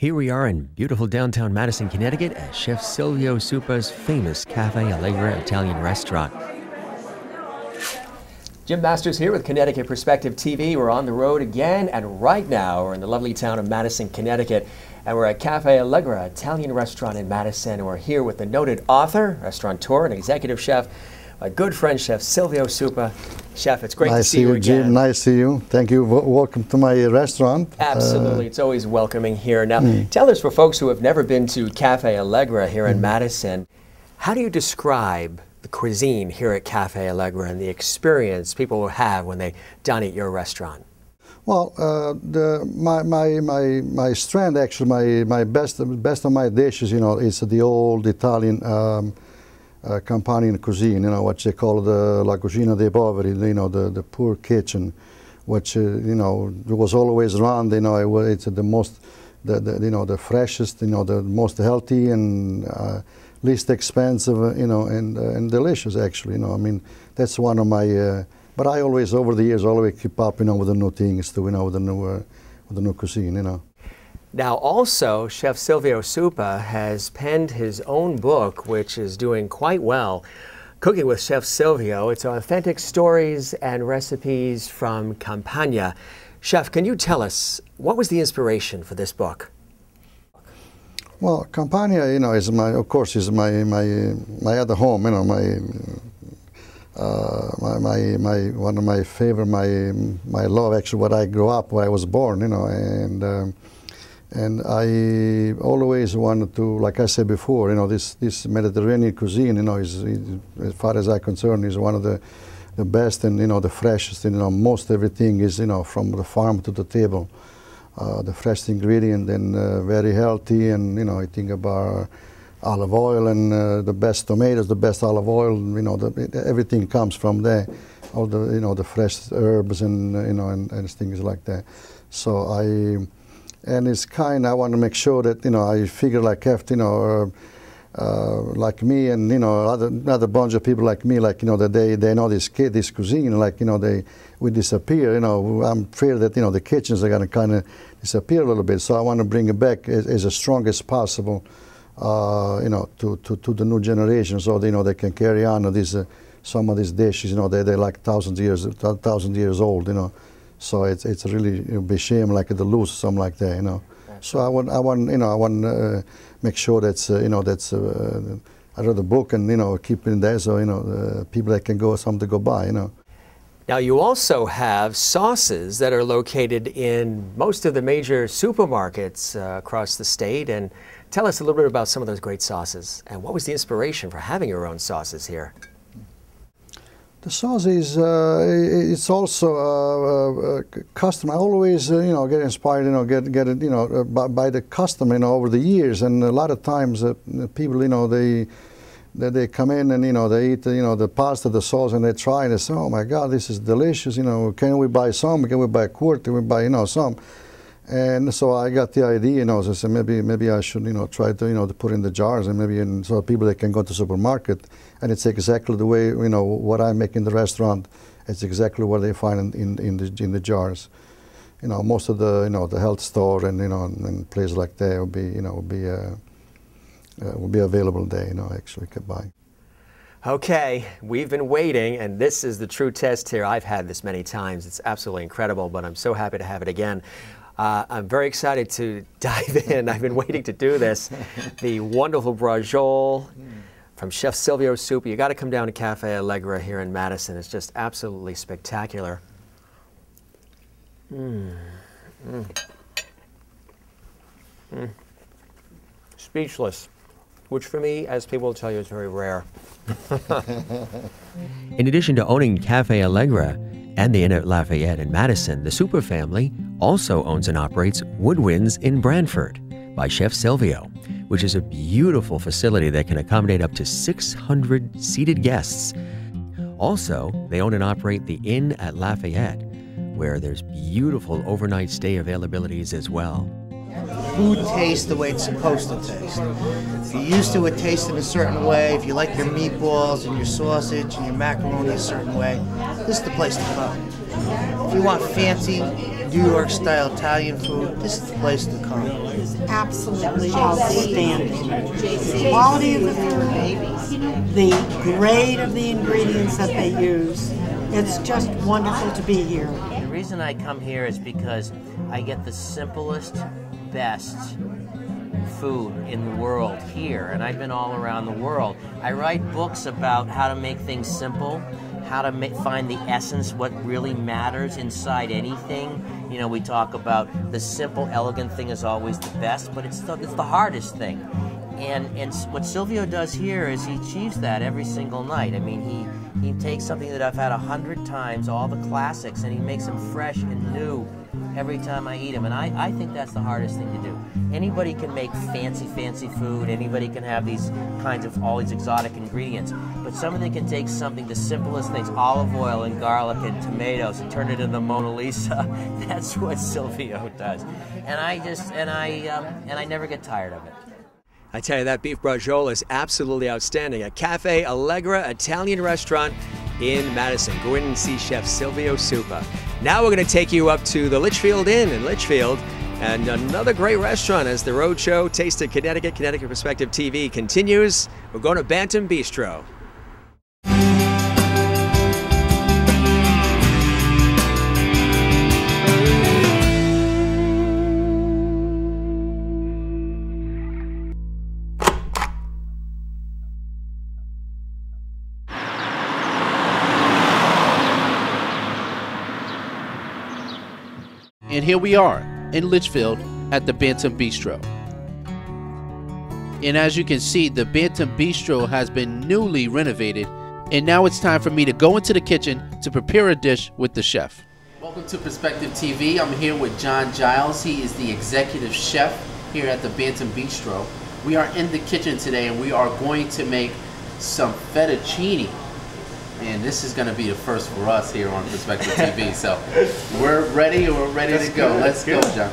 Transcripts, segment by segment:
Here we are in beautiful downtown Madison, Connecticut at Chef Silvio Supa's famous Cafe Allegra Italian restaurant. Jim Masters here with Connecticut Perspective TV. We're on the road again, and right now we're in the lovely town of Madison, Connecticut, and we're at Cafe Allegra Italian restaurant in Madison, and we're here with the noted author, restaurateur, and executive chef, my good friend Chef Silvio Supa. Chef, it's great to see you again. Jim. Nice to see you. Thank you. Welcome to my restaurant. Absolutely. It's always welcoming here. Now, tell us, for folks who have never been to Cafe Allegra here in Madison, how do you describe the cuisine here at Cafe Allegra and the experience people will have when they dine at your restaurant? Well, my strength, actually, my best of my dishes, is the old Italian Campanian cuisine, what they call the La Cucina dei Poveri, the poor kitchen, which, was always around, it's the most, the freshest, the most healthy and least expensive, and delicious, actually, I mean, that's one of my, but I always, over the years, always keep up, with the new things too, with the new cuisine, Now also, Chef Silvio Supa has penned his own book, which is doing quite well, Cooking with Chef Silvio. It's authentic stories and recipes from Campania. Chef, can you tell us, what was the inspiration for this book? Well, Campania, is my other home, one of my favorite, my love, actually, what I grew up, where I was born, and I always wanted to, like I said before, this Mediterranean cuisine, is, as far as I'm concerned, is one of the best and, the freshest. Most everything is, from the farm to the table. The fresh ingredient and very healthy, and, I think about olive oil and the best tomatoes, the best olive oil, everything comes from there. All the, the fresh herbs and, and things like that. So and it's I want to make sure that, I figure like have, like me and, other bunch of people like me, like, that they know this cuisine, like, we disappear, I'm afraid that, the kitchens are going to kind of disappear a little bit. So I want to bring it back as strong as possible, to the new generation, so they can carry on this, some of these dishes, they're like 1,000 years old, So it's really, it would be a shame like to lose something like that, So I want make sure that's that's I read the book and keep it in there, so people that can go something to go buy, Now you also have sauces that are located in most of the major supermarkets across the state, and tell us a little bit about some of those great sauces and what was the inspiration for having your own sauces here? The sauce is, it's also custom. I always, get inspired, get it, by the custom, over the years. And a lot of times, people, they come in and, they eat, the pasta, the sauce, and they try, and they say, oh my God, this is delicious. Can we buy some? Can we buy a quart? Can we buy, some? And so I got the idea, so I said maybe I should, try to, to put in the jars, and maybe so people that can go to the supermarket, and it's exactly the way, what I make in the restaurant. It's exactly what they find in the jars. Most of the, the health store and, and places like that will be available there, actually can buy. Okay, we've been waiting, and this is the true test here. I've had this many times. It's absolutely incredible, but I'm so happy to have it again. I'm very excited to dive in. I've been waiting to do this. The wonderful braciole from Chef Silvio Supa. You got to come down to Cafe Allegra here in Madison. It's just absolutely spectacular. Speechless, which for me, as people will tell you, is very rare. In addition to owning Cafe Allegra and the Inn at Lafayette in Madison, the Supa family also owns and operates Woodwinds in Branford by Chef Silvio, which is a beautiful facility that can accommodate up to 600 seated guests. Also, they own and operate the Inn at Lafayette, where there's beautiful overnight stay availabilities as well. Food tastes the way it's supposed to taste. If you're used to it tasting a certain way, if you like your meatballs and your sausage and your macaroni a certain way, this is the place to come. If you want fancy, New York style Italian food, this is the place to come. It is absolutely outstanding. The quality of the food, the grade of the ingredients that they use, it's just wonderful to be here. The reason I come here is because I get the simplest, best food in the world here, and I've been all around the world. I write books about how to make things simple, how to find the essence, what really matters inside anything. You know, we talk about the simple, elegant thing is always the best, but it's the hardest thing. And what Silvio does here is he achieves that every single night. I mean, he takes something that I've had 100 times, all the classics, and he makes them fresh and new every time I eat them. And I think that's the hardest thing to do. Anybody can make fancy food. Anybody can have these kinds of all these exotic ingredients. But somebody can take something, the simplest things, olive oil and garlic and tomatoes, and turn it into the Mona Lisa. That's what Silvio does. And I never get tired of it. I tell you, that beef braciole is absolutely outstanding. A Cafe Allegra Italian restaurant in Madison. Go in and see Chef Silvio Supa. Now we're going to take you up to the Litchfield Inn in Litchfield, and another great restaurant as the Roadshow Taste of Connecticut Perspective TV continues. We're going to Bantam Bistro. And here we are in Litchfield at the Bantam Bistro. And as you can see, the Bantam Bistro has been newly renovated, and now it's time for me to go into the kitchen to prepare a dish with the chef. Welcome to Perspective TV. I'm here with John Giles. He is the executive chef here at the Bantam Bistro. We are in the kitchen today, and we are going to make some fettuccine. And this is going to be the first for us here on Perspective TV. So we're ready to go. Let's go, John.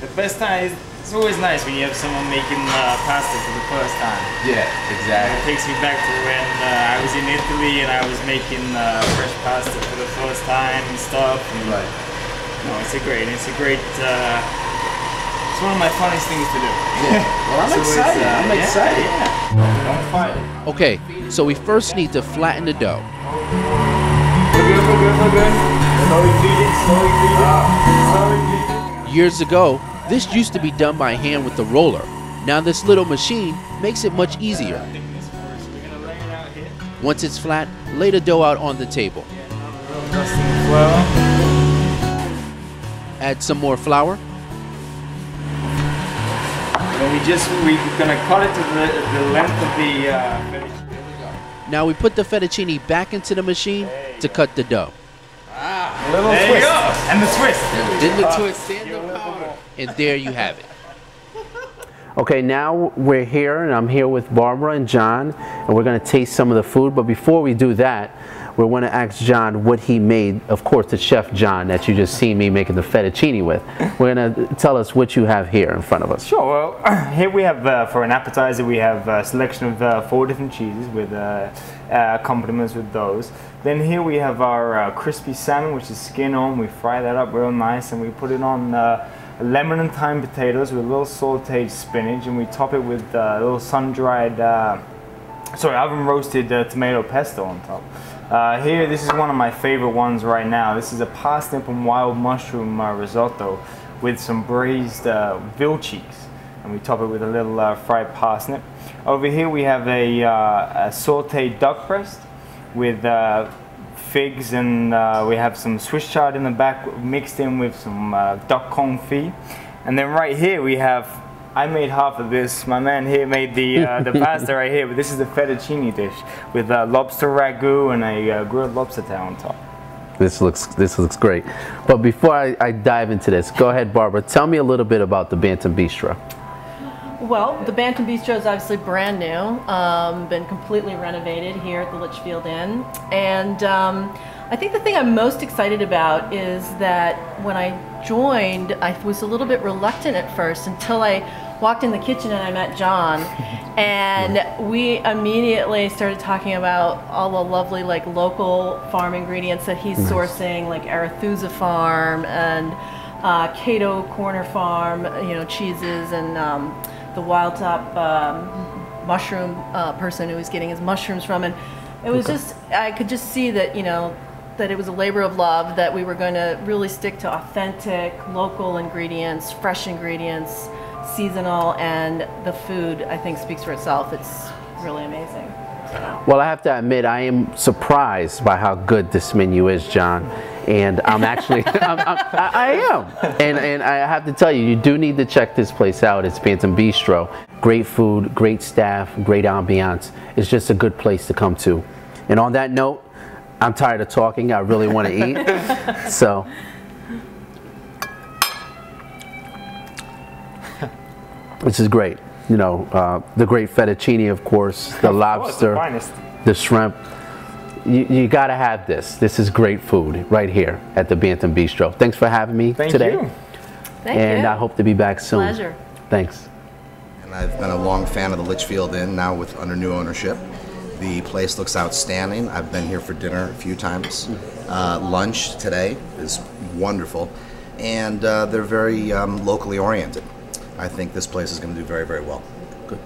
The best time is, it's always nice when you have someone making pasta for the first time. Yeah, exactly. It takes me back to when I was in Italy and I was making fresh pasta for the first time and stuff. And, right. No, it's a great, it's one of my funniest things to do. Yeah. Well, I'm excited. I'm excited. Yeah. Don't fight it. Okay, so we first need to flatten the dough. Years ago, this used to be done by hand with the roller. Now this little machine makes it much easier. Once it's flat, lay the dough out on the table. Add some more flour. And we're gonna cut it to the length of the fettuccine. Now we put the fettuccine back into the machine to cut the dough. A little twist. You go. And the twist. Then the twist and the power. And there you have it. Okay, now we're here, and I'm here with Barbara and John, and we're going to taste some of the food. But before we do that, we're going to ask John what he made. Of course, the chef John that you just seen me making the fettuccine with. We're going to tell us what you have here in front of us. Sure. Well, here we have for an appetizer, we have a selection of 4 different cheeses with accompaniments with those. Then here we have our crispy salmon, which is skin on. We fry that up real nice, and we put it on lemon and thyme potatoes with a little sauteed spinach, and we top it with a little sun-dried, oven roasted tomato pesto on top. Here, this is one of my favorite ones right now. This is a parsnip and wild mushroom risotto with some braised veal cheese, and we top it with a little fried parsnip. Over here we have a sauteed duck breast with figs, and we have some Swiss chard in the back mixed in with some duck confit. And then right here we have, I made half of this, my man here made the pasta right here, but this is the fettuccine dish with lobster ragu and a grilled lobster tail on top. This looks great. But before I dive into this, go ahead, Barbara, tell me a little bit about the Bantam Bistro. Well, the Bantam Bistro is obviously brand new, been completely renovated here at the Litchfield Inn, and I think the thing I'm most excited about is that when I joined, I was a little bit reluctant at first until I walked in the kitchen and I met John, and we immediately started talking about all the lovely like local farm ingredients that he's sourcing, like Arethusa Farm and Cato Corner Farm, you know, cheeses, and the Wild Top mushroom person who was getting his mushrooms from, and it was just, I could just see that, you know, that it was a labor of love, that we were going to really stick to authentic, local ingredients, fresh ingredients, seasonal, and the food, I think, speaks for itself. It's really amazing. Well, I have to admit, I am surprised by how good this menu is, John. And I'm actually, I am. And I have to tell you, you do need to check this place out. It's Bantam Bistro. Great food, great staff, great ambiance. It's just a good place to come to. And on that note, I'm tired of talking. I really want to eat. So, this is great. You know, the great fettuccine, of course, the lobster, the shrimp. You got to have this. This is great food right here at the Bantam Bistro. Thanks for having me today. Thank you. Thank you. I hope to be back soon. Pleasure. Thanks. And I've been a long fan of the Litchfield Inn, now under new ownership. The place looks outstanding. I've been here for dinner a few times. Lunch today is wonderful. And they're very locally oriented. I think this place is going to do very, very well. Good.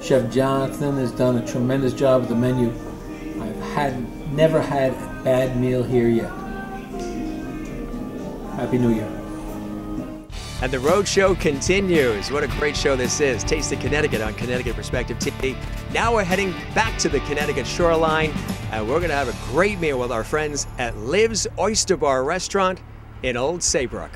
Chef Jonathan has done a tremendous job with the menu. I've never had a bad meal here yet. Happy New Year. And the road show continues. What a great show this is. Taste of Connecticut on Connecticut Perspective TV. Now we're heading back to the Connecticut shoreline, and we're going to have a great meal with our friends at Liv's Oyster Bar Restaurant in Old Saybrook.